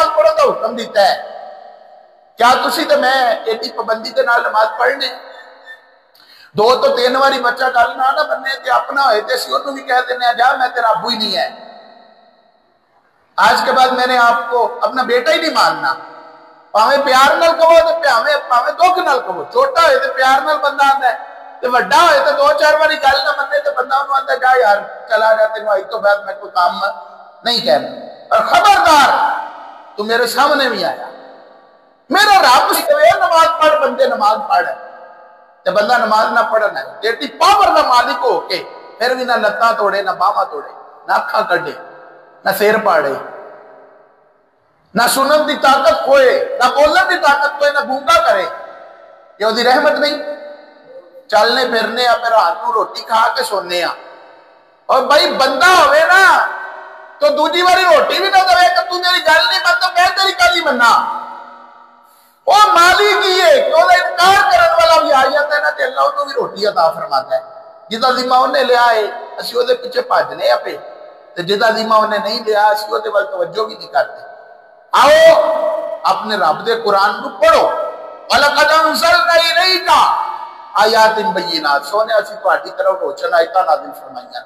نماز پڑھو تو حکم دیتا ہے. کیا تسی تے میں ایڈی پابندی دے نال نماز پڑھنے؟ 2 تو 3 واری بچہ گل نہ بننے تے اپنا ہوئے تے اسی انہوں بھی کہہ دینے جا میں تیرا ابو ہی نہیں ہے. آج کے بعد میں نے آپ کو اپنا بیٹا ہی نہیں ماننا. پاویں پیار نال کہو تے پاویں دکھ نال کہو. چھوٹا ہوئے تے پیار نال بندہ آندا ہے تے وڈا ہوئے تے 2-4 واری گل نہ مننے تے بندہ انہوں آندا جا یار چلا جا تینوں اج تو بعد میں کوئی کام نہیں کہنا. اور خبردار تو میرے سامنے بھی آیا. میرا رب سوے نماز پڑھ بندے نماز پڑھ تے بندہ نماز نہ پڑھنا ہے. ایڈی پاور دا مالک ہو کے پھر بھی نہ لتاں توڑے نہ باواں توڑے نہ اکھاں کڈے نہ سیر پاڑے نہ سنن دی طاقت کھوئے نہ بولن دی طاقت کھوئے نہ گونگا کرے. یہ وہ دی رحمت نہیں؟ چلنے پھرنے پھر رات کو روٹی کھا کے سونے. اور بھائی بندہ ہوئے نا تو دوجی باری روٹی بھی نہ دے کہ تو میری گل نہیں منتا میں تیری گل ہی مننا. وہ مالی کی ہے کہ وہ انکار کرنے والا بھی آیت ہے نا کہ اللہ انہوں بھی روٹی عطا فرماتا ہے. جدا ذمہ انہیں لے آئے اسی وہ دے پیچھے بھاجنے پہ تے جدا ذمہ انہیں نہیں لیا اسی وہ دے وال توجہ بھی نہیں کرتے. آؤ اپنے رب دے قرآن کو پڑھو. وَلَقَدْ أَنزَلْنَا إِلَيْكَ آیات بینات. سونے اسی تہاڈی طرف روشن آیتاں نازل فرمائیاں.